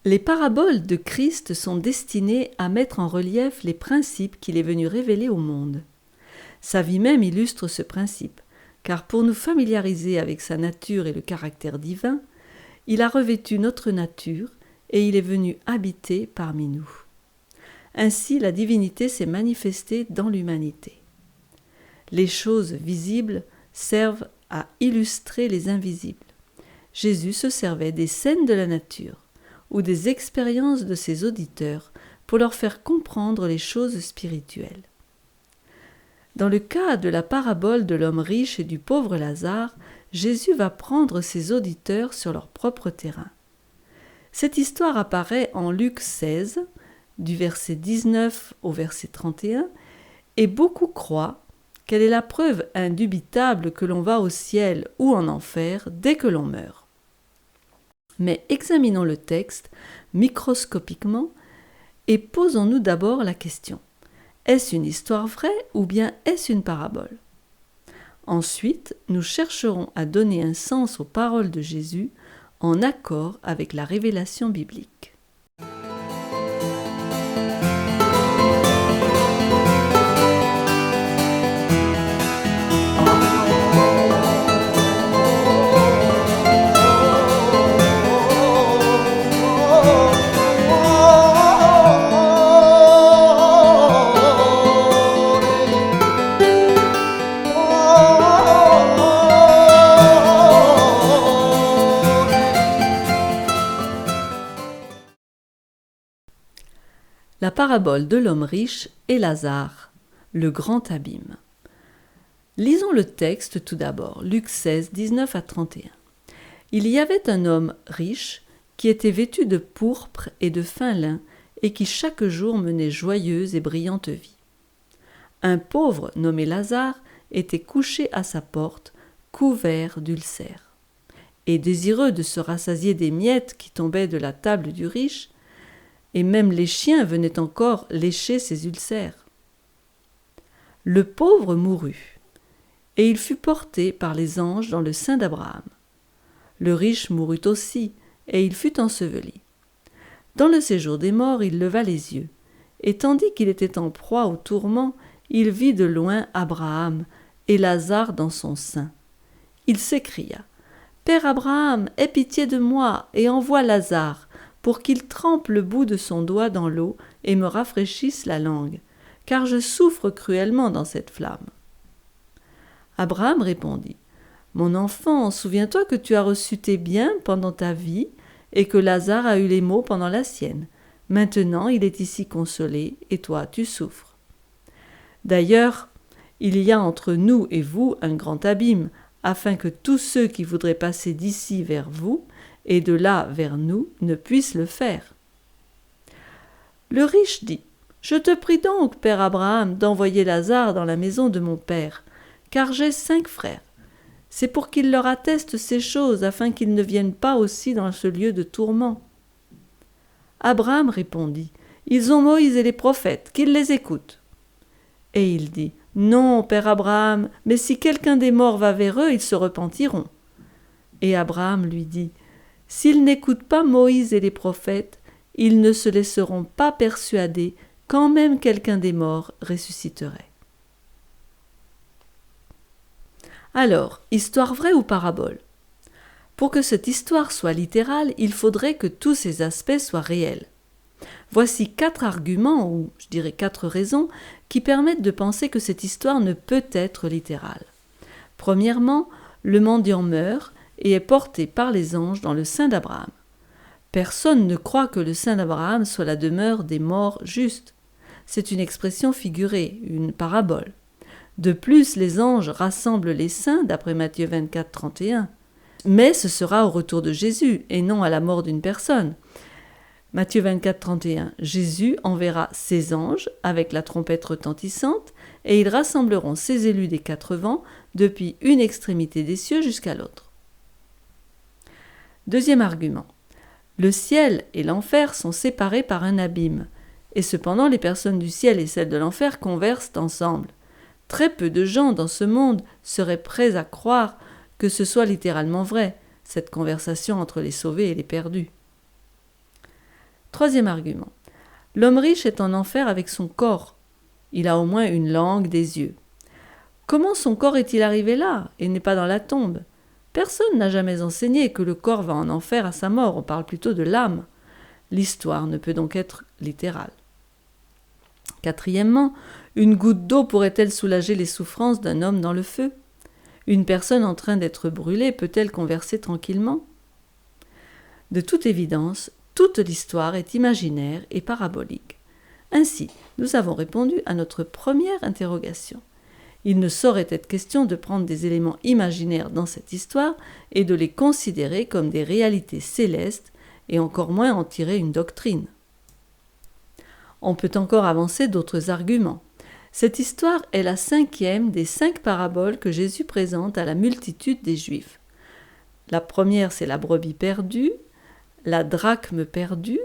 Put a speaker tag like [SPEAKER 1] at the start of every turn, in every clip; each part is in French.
[SPEAKER 1] Les paraboles de Christ sont destinées à mettre en relief les principes qu'il est venu révéler au monde. Sa vie même illustre ce principe, car pour nous familiariser avec sa nature et le caractère divin, il a revêtu notre nature et il est venu habiter parmi nous. Ainsi, la divinité s'est manifestée dans l'humanité. Les choses visibles servent à illustrer les invisibles. Jésus se servait des scènes de la nature ou des expériences de ses auditeurs pour leur faire comprendre les choses spirituelles. Dans le cas de la parabole de l'homme riche et du pauvre Lazare, Jésus va prendre ses auditeurs sur leur propre terrain. Cette histoire apparaît en Luc 16, du verset 19 au verset 31, et beaucoup croient qu'elle est la preuve indubitable que l'on va au ciel ou en enfer dès que l'on meurt. Mais examinons le texte microscopiquement et posons-nous d'abord la question: est-ce une histoire vraie ou bien est-ce une parabole ? Ensuite, nous chercherons à donner un sens aux paroles de Jésus en accord avec la révélation biblique. La parabole de l'homme riche et Lazare, le grand abîme. Lisons le texte tout d'abord, Luc 16, 19 à 31. Il y avait un homme riche qui était vêtu de pourpre et de fin lin et qui chaque jour menait joyeuse et brillante vie. Un pauvre nommé Lazare était couché à sa porte, couvert d'ulcères. Et désireux de se rassasier des miettes qui tombaient de la table du riche, et même les chiens venaient encore lécher ses ulcères. Le pauvre mourut, et il fut porté par les anges dans le sein d'Abraham. Le riche mourut aussi, et il fut enseveli. Dans le séjour des morts, il leva les yeux, et tandis qu'il était en proie au tourment, il vit de loin Abraham et Lazare dans son sein. Il s'écria: « Père Abraham, aie pitié de moi, et envoie Lazare, pour qu'il trempe le bout de son doigt dans l'eau et me rafraîchisse la langue, car je souffre cruellement dans cette flamme. » Abraham répondit: « Mon enfant, souviens-toi que tu as reçu tes biens pendant ta vie et que Lazare a eu les maux pendant la sienne. Maintenant, il est ici consolé et toi, tu souffres. D'ailleurs, il y a entre nous et vous un grand abîme, afin que tous ceux qui voudraient passer d'ici vers vous et de là vers nous ne puissent le faire. » Le riche dit: « Je te prie donc, père Abraham, d'envoyer Lazare dans la maison de mon père, car j'ai 5 frères. C'est pour qu'il leur atteste ces choses, afin qu'ils ne viennent pas aussi dans ce lieu de tourment. » Abraham répondit: « Ils ont Moïse et les prophètes, qu'ils les écoutent. » Et il dit: « Non, père Abraham, mais si quelqu'un des morts va vers eux, ils se repentiront. » Et Abraham lui dit: « S'ils n'écoutent pas Moïse et les prophètes, ils ne se laisseront pas persuader quand même quelqu'un des morts ressusciterait. » Alors, histoire vraie ou parabole ? Pour que cette histoire soit littérale, il faudrait que tous ces aspects soient réels. Voici 4 arguments, ou je dirais 4 raisons, qui permettent de penser que cette histoire ne peut être littérale. Premièrement, le mendiant meurt et est porté par les anges dans le sein d'Abraham. Personne ne croit que le sein d'Abraham soit la demeure des morts justes. C'est une expression figurée, une parabole. De plus, les anges rassemblent les saints, d'après Matthieu 24, 31. Mais ce sera au retour de Jésus, et non à la mort d'une personne. Matthieu 24, 31. Jésus enverra ses anges avec la trompette retentissante, et ils rassembleront ses élus des 4 vents, depuis une extrémité des cieux jusqu'à l'autre. Deuxième argument. Le ciel et l'enfer sont séparés par un abîme, et cependant les personnes du ciel et celles de l'enfer conversent ensemble. Très peu de gens dans ce monde seraient prêts à croire que ce soit littéralement vrai, cette conversation entre les sauvés et les perdus. Troisième argument. L'homme riche est en enfer avec son corps. Il a au moins une langue, des yeux. Comment son corps est-il arrivé là et n'est pas dans la tombe ? Personne n'a jamais enseigné que le corps va en enfer à sa mort, on parle plutôt de l'âme. L'histoire ne peut donc être littérale. Quatrièmement, une goutte d'eau pourrait-elle soulager les souffrances d'un homme dans le feu ? Une personne en train d'être brûlée peut-elle converser tranquillement ? De toute évidence, toute l'histoire est imaginaire et parabolique. Ainsi, nous avons répondu à notre première interrogation. Il ne saurait être question de prendre des éléments imaginaires dans cette histoire et de les considérer comme des réalités célestes et encore moins en tirer une doctrine. On peut encore avancer d'autres arguments. Cette histoire est la 5e des 5 paraboles que Jésus présente à la multitude des Juifs. La première, c'est la brebis perdue, la drachme perdue,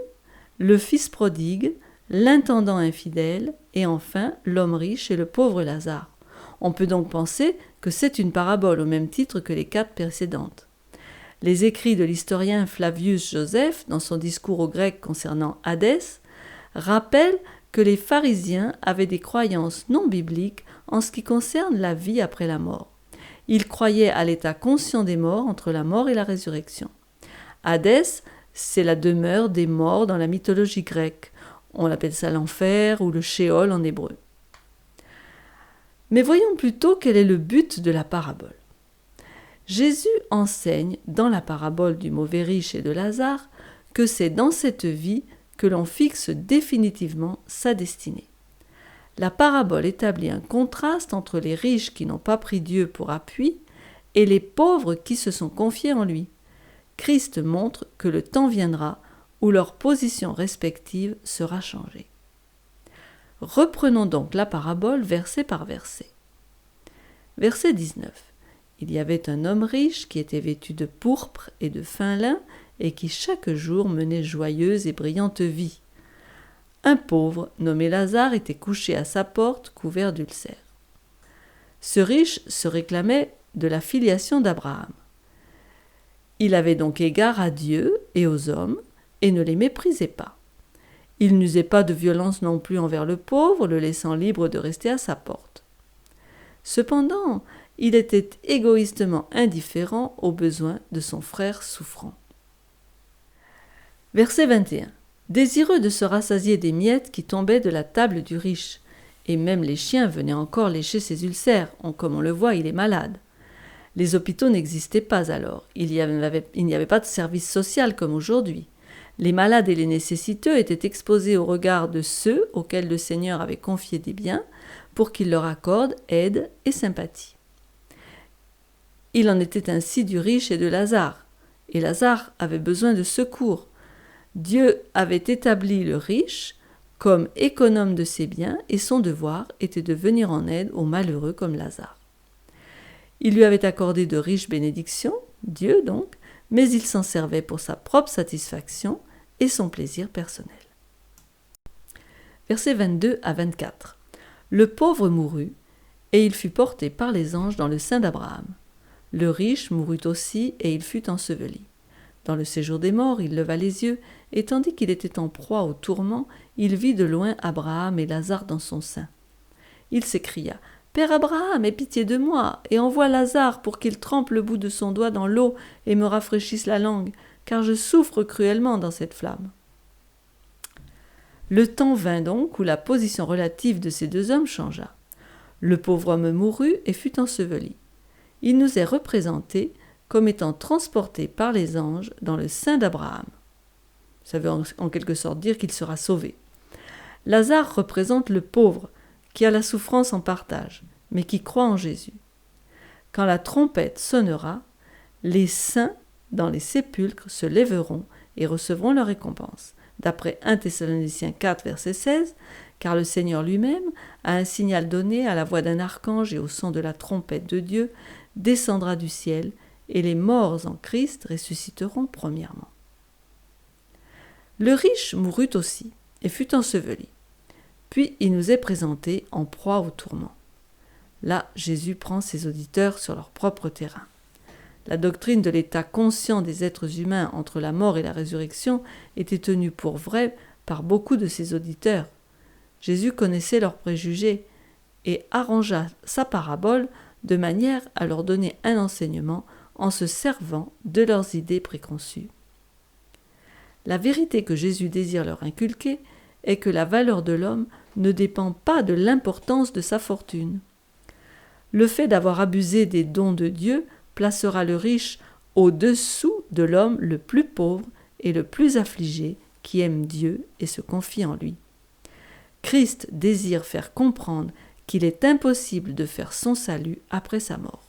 [SPEAKER 1] le fils prodigue, l'intendant infidèle et enfin l'homme riche et le pauvre Lazare. On peut donc penser que c'est une parabole au même titre que les 4 précédentes. Les écrits de l'historien Flavius Joseph, dans son discours aux Grecs concernant Hadès, rappellent que les pharisiens avaient des croyances non bibliques en ce qui concerne la vie après la mort. Ils croyaient à l'état conscient des morts entre la mort et la résurrection. Hadès, c'est la demeure des morts dans la mythologie grecque. On appelle ça l'enfer ou le Sheol en hébreu. Mais voyons plutôt quel est le but de la parabole. Jésus enseigne dans la parabole du mauvais riche et de Lazare que c'est dans cette vie que l'on fixe définitivement sa destinée. La parabole établit un contraste entre les riches qui n'ont pas pris Dieu pour appui et les pauvres qui se sont confiés en lui. Christ montre que le temps viendra où leur position respective sera changée. Reprenons donc la parabole verset par verset. Verset 19. Il y avait un homme riche qui était vêtu de pourpre et de fin lin et qui chaque jour menait joyeuse et brillante vie. Un pauvre, nommé Lazare, était couché à sa porte, couvert d'ulcères. Ce riche se réclamait de la filiation d'Abraham. Il avait donc égard à Dieu et aux hommes et ne les méprisait pas. Il n'usait pas de violence non plus envers le pauvre, le laissant libre de rester à sa porte. Cependant, il était égoïstement indifférent aux besoins de son frère souffrant. Verset 21. Désireux de se rassasier des miettes qui tombaient de la table du riche, et même les chiens venaient encore lécher ses ulcères, comme on le voit, il est malade. Les hôpitaux n'existaient pas alors, il n'y avait pas de service social comme aujourd'hui. Les malades et les nécessiteux étaient exposés au regard de ceux auxquels le Seigneur avait confié des biens pour qu'ils leur accordent aide et sympathie. Il en était ainsi du riche et de Lazare, et Lazare avait besoin de secours. Dieu avait établi le riche comme économe de ses biens et son devoir était de venir en aide aux malheureux comme Lazare. Il lui avait accordé de riches bénédictions, Dieu donc, mais il s'en servait pour sa propre satisfaction et son plaisir personnel. Versets 22 à 24. Le pauvre mourut, et il fut porté par les anges dans le sein d'Abraham. Le riche mourut aussi, et il fut enseveli. Dans le séjour des morts, il leva les yeux, et tandis qu'il était en proie au tourment, il vit de loin Abraham et Lazare dans son sein. Il s'écria : « Père Abraham, aie pitié de moi, et envoie Lazare pour qu'il trempe le bout de son doigt dans l'eau et me rafraîchisse la langue, car je souffre cruellement dans cette flamme. » Le temps vint donc où la position relative de ces deux hommes changea. Le pauvre homme mourut et fut enseveli. Il nous est représenté comme étant transporté par les anges dans le sein d'Abraham. Ça veut en quelque sorte dire qu'il sera sauvé. Lazare représente le pauvre qui a la souffrance en partage, mais qui croit en Jésus. Quand la trompette sonnera, les saints dans les sépulcres se lèveront et recevront leur récompense. D'après 1 Thessaloniciens 4, verset 16, car le Seigneur lui-même, à un signal donné à la voix d'un archange et au son de la trompette de Dieu, descendra du ciel, et les morts en Christ ressusciteront premièrement. Le riche mourut aussi, et fut enseveli. Puis il nous est présenté en proie au tourment. Là, Jésus prend ses auditeurs sur leur propre terrain. La doctrine de l'état conscient des êtres humains entre la mort et la résurrection était tenue pour vraie par beaucoup de ses auditeurs. Jésus connaissait leurs préjugés et arrangea sa parabole de manière à leur donner un enseignement en se servant de leurs idées préconçues. La vérité que Jésus désire leur inculquer est que la valeur de l'homme ne dépend pas de l'importance de sa fortune. Le fait d'avoir abusé des dons de Dieu placera le riche au-dessous de l'homme le plus pauvre et le plus affligé qui aime Dieu et se confie en lui. Christ désire faire comprendre qu'il est impossible de faire son salut après sa mort.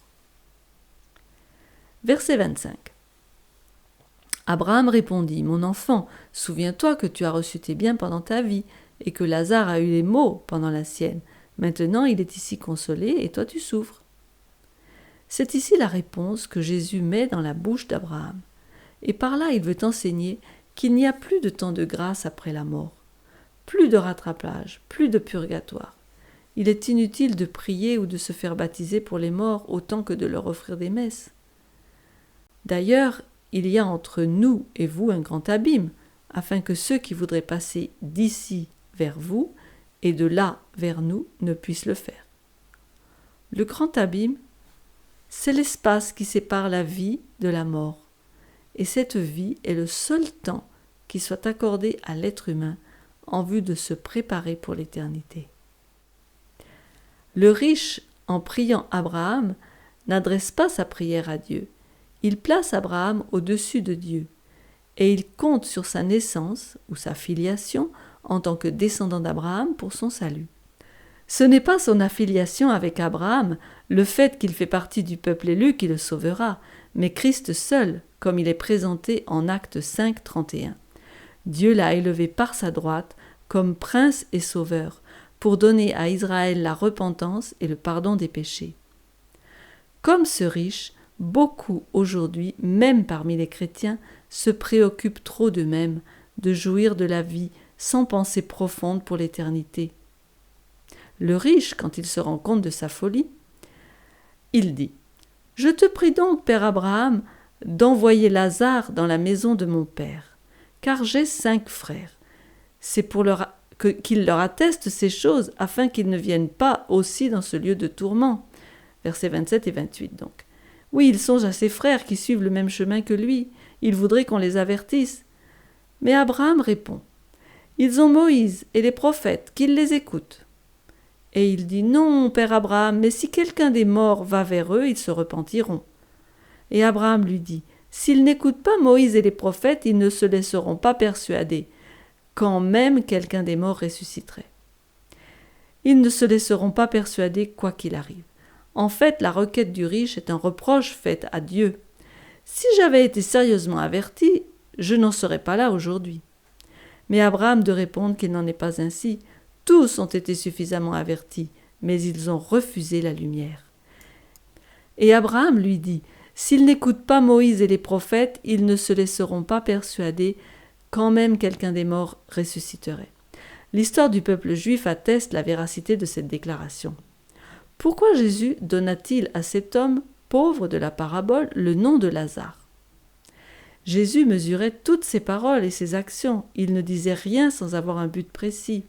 [SPEAKER 1] Verset 25. Abraham répondit, « Mon enfant, souviens-toi que tu as reçu tes biens pendant ta vie, et que Lazare a eu les maux pendant la sienne. Maintenant il est ici consolé, et toi tu souffres. » C'est ici la réponse que Jésus met dans la bouche d'Abraham. Et par là il veut enseigner qu'il n'y a plus de temps de grâce après la mort, plus de rattrapage, plus de purgatoire. Il est inutile de prier ou de se faire baptiser pour les morts autant que de leur offrir des messes. D'ailleurs, il y a entre nous et vous un grand abîme, afin que ceux qui voudraient passer d'ici vers vous et de là vers nous ne puissent le faire. Le grand abîme, c'est l'espace qui sépare la vie de la mort, et cette vie est le seul temps qui soit accordé à l'être humain en vue de se préparer pour l'éternité. Le riche, en priant Abraham, n'adresse pas sa prière à Dieu. Il place Abraham au-dessus de Dieu, et il compte sur sa naissance ou sa filiation en tant que descendant d'Abraham pour son salut. Ce n'est pas son affiliation avec Abraham, le fait qu'il fait partie du peuple élu qui le sauvera, mais Christ seul, comme il est présenté en Actes 5, 31. Dieu l'a élevé par sa droite comme prince et sauveur, pour donner à Israël la repentance et le pardon des péchés. Comme ce riche, beaucoup aujourd'hui, même parmi les chrétiens, se préoccupent trop d'eux-mêmes, de jouir de la vie sans pensée profonde pour l'éternité. Le riche, quand il se rend compte de sa folie, il dit « Je te prie donc, Père Abraham, d'envoyer Lazare dans la maison de mon père, car j'ai 5 frères. C'est pour qu'il leur atteste ces choses, afin qu'ils ne viennent pas aussi dans ce lieu de tourment. » Versets 27 et 28 donc. Oui, il songe à ses frères qui suivent le même chemin que lui. Il voudrait qu'on les avertisse. Mais Abraham répond « Ils ont Moïse et les prophètes, qu'ils les écoutent. » Et il dit « Non, père Abraham, mais si quelqu'un des morts va vers eux, ils se repentiront. » Et Abraham lui dit « S'ils n'écoutent pas Moïse et les prophètes, ils ne se laisseront pas persuader, quand même quelqu'un des morts ressusciterait. » Ils ne se laisseront pas persuader quoi qu'il arrive. En fait, la requête du riche est un reproche fait à Dieu. Si j'avais été sérieusement averti, je n'en serais pas là aujourd'hui. Mais Abraham de répondre qu'il n'en est pas ainsi. Tous ont été suffisamment avertis, mais ils ont refusé la lumière. Et Abraham lui dit, s'ils n'écoutent pas Moïse et les prophètes, ils ne se laisseront pas persuader, quand même quelqu'un des morts ressusciterait. L'histoire du peuple juif atteste la véracité de cette déclaration. Pourquoi Jésus donna-t-il à cet homme pauvre de la parabole le nom de Lazare ? Jésus mesurait toutes ses paroles et ses actions. Il ne disait rien sans avoir un but précis.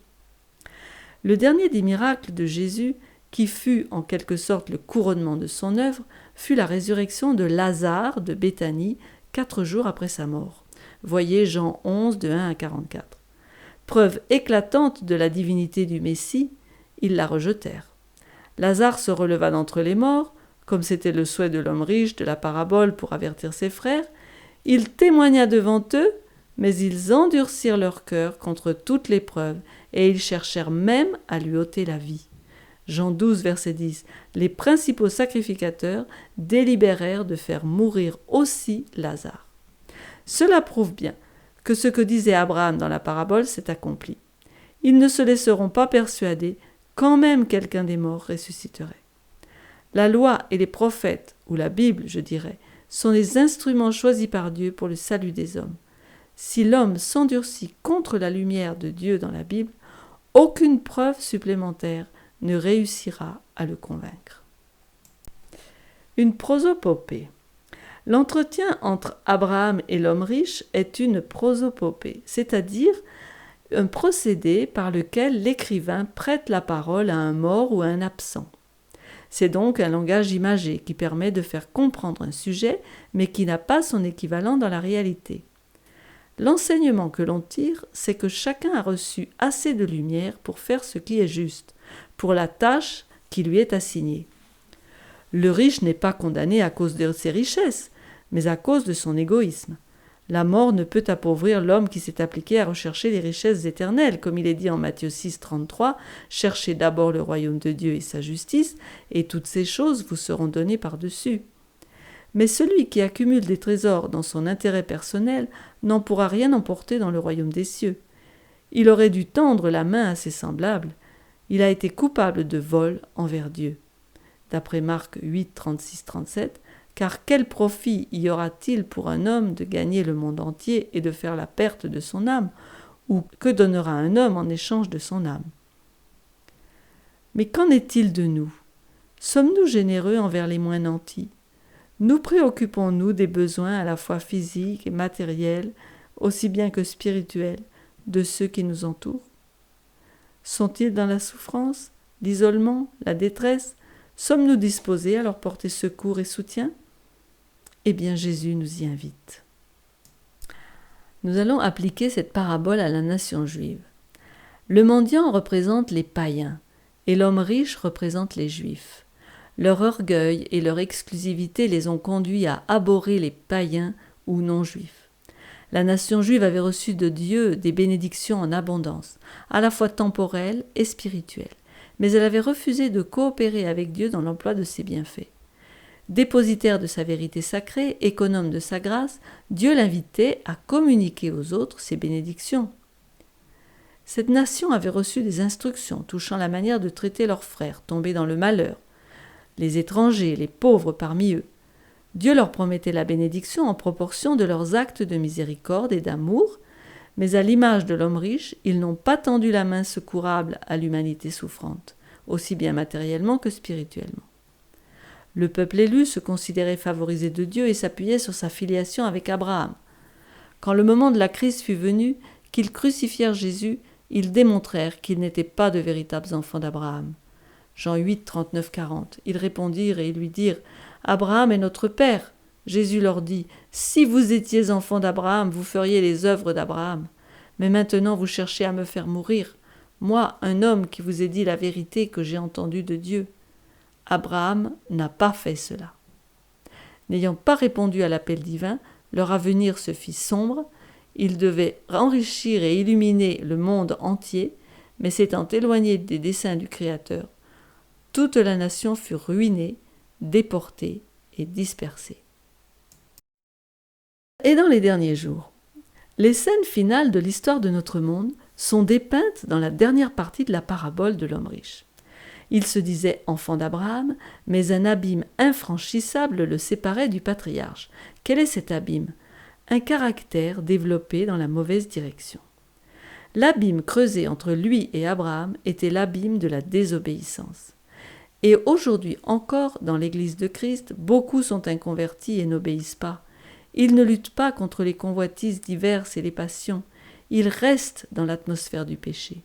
[SPEAKER 1] Le dernier des miracles de Jésus, qui fut en quelque sorte le couronnement de son œuvre, fut la résurrection de Lazare de Béthanie 4 jours après sa mort. Voyez Jean 11, de 1 à 44. Preuve éclatante de la divinité du Messie, ils la rejetèrent. Lazare se releva d'entre les morts, comme c'était le souhait de l'homme riche de la parabole pour avertir ses frères. Il témoigna devant eux, mais ils endurcirent leur cœur contre toute l'épreuve, et ils cherchèrent même à lui ôter la vie. Jean 12, verset 10. Les principaux sacrificateurs délibérèrent de faire mourir aussi Lazare. Cela prouve bien que ce que disait Abraham dans la parabole s'est accompli. Ils ne se laisseront pas persuader, quand même quelqu'un des morts ressusciterait. La loi et les prophètes, ou la Bible, je dirais, sont les instruments choisis par Dieu pour le salut des hommes. Si l'homme s'endurcit contre la lumière de Dieu dans la Bible, aucune preuve supplémentaire ne réussira à le convaincre. Une prosopopée. L'entretien entre Abraham et l'homme riche est une prosopopée, c'est-à-dire un procédé par lequel l'écrivain prête la parole à un mort ou à un absent. C'est donc un langage imagé qui permet de faire comprendre un sujet, mais qui n'a pas son équivalent dans la réalité. L'enseignement que l'on tire, c'est que chacun a reçu assez de lumière pour faire ce qui est juste, pour la tâche qui lui est assignée. Le riche n'est pas condamné à cause de ses richesses, mais à cause de son égoïsme. La mort ne peut appauvrir l'homme qui s'est appliqué à rechercher les richesses éternelles, comme il est dit en Matthieu 6, 33, « Cherchez d'abord le royaume de Dieu et sa justice, et toutes ces choses vous seront données par-dessus. » Mais celui qui accumule des trésors dans son intérêt personnel n'en pourra rien emporter dans le royaume des cieux. Il aurait dû tendre la main à ses semblables. Il a été coupable de vol envers Dieu. D'après Marc 8, 36, 37, « Car quel profit y aura-t-il pour un homme de gagner le monde entier et de faire la perte de son âme, ou que donnera un homme en échange de son âme ?» Mais qu'en est-il de nous ? Sommes-nous généreux envers les moins nantis ? Nous préoccupons-nous des besoins à la fois physiques et matériels, aussi bien que spirituels, de ceux qui nous entourent ? Sont-ils dans la souffrance, l'isolement, la détresse ? Sommes-nous disposés à leur porter secours et soutien ? Eh bien, Jésus nous y invite. Nous allons appliquer cette parabole à la nation juive. Le mendiant représente les païens et l'homme riche représente les juifs. Leur orgueil et leur exclusivité les ont conduits à abhorrer les païens ou non-juifs. La nation juive avait reçu de Dieu des bénédictions en abondance, à la fois temporelles et spirituelles, mais elle avait refusé de coopérer avec Dieu dans l'emploi de ses bienfaits. Dépositaire de sa vérité sacrée, économe de sa grâce, Dieu l'invitait à communiquer aux autres ses bénédictions. Cette nation avait reçu des instructions touchant la manière de traiter leurs frères tombés dans le malheur, les étrangers, les pauvres parmi eux. Dieu leur promettait la bénédiction en proportion de leurs actes de miséricorde et d'amour, mais à l'image de l'homme riche, ils n'ont pas tendu la main secourable à l'humanité souffrante, aussi bien matériellement que spirituellement. Le peuple élu se considérait favorisé de Dieu et s'appuyait sur sa filiation avec Abraham. Quand le moment de la crise fut venu, qu'ils crucifièrent Jésus, ils démontrèrent qu'ils n'étaient pas de véritables enfants d'Abraham. Jean 8, 39, 40. Ils répondirent et lui dirent « Abraham est notre père ». Jésus leur dit « Si vous étiez enfants d'Abraham, vous feriez les œuvres d'Abraham. Mais maintenant vous cherchez à me faire mourir, moi, un homme qui vous ai dit la vérité que j'ai entendue de Dieu. » Abraham n'a pas fait cela. N'ayant pas répondu à l'appel divin, leur avenir se fit sombre. Ils devaient enrichir et illuminer le monde entier, mais s'étant éloignés des desseins du Créateur, toute la nation fut ruinée, déportée et dispersée. Et dans les derniers jours, les scènes finales de l'histoire de notre monde sont dépeintes dans la dernière partie de la parabole de l'homme riche. Il se disait enfant d'Abraham, mais un abîme infranchissable le séparait du patriarche. Quel est cet abîme ? Un caractère développé dans la mauvaise direction. L'abîme creusé entre lui et Abraham était l'abîme de la désobéissance. Et aujourd'hui encore, dans l'Église de Christ, beaucoup sont inconvertis et n'obéissent pas. Ils ne luttent pas contre les convoitises diverses et les passions. Ils restent dans l'atmosphère du péché.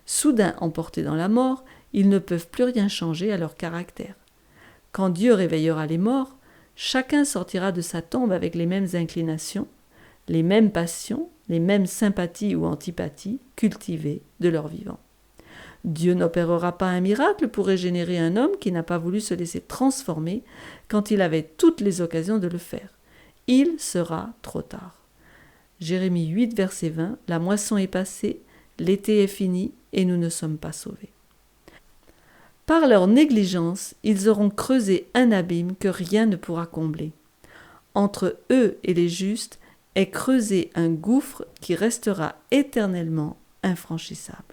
[SPEAKER 1] Soudain emportés dans la mort, ils ne peuvent plus rien changer à leur caractère. Quand Dieu réveillera les morts, chacun sortira de sa tombe avec les mêmes inclinations, les mêmes passions, les mêmes sympathies ou antipathies cultivées de leur vivant. Dieu n'opérera pas un miracle pour régénérer un homme qui n'a pas voulu se laisser transformer quand il avait toutes les occasions de le faire. Il sera trop tard. Jérémie 8, verset 20, « La moisson est passée, l'été est fini et nous ne sommes pas sauvés. » Par leur négligence, ils auront creusé un abîme que rien ne pourra combler. Entre eux et les justes est creusé un gouffre qui restera éternellement infranchissable.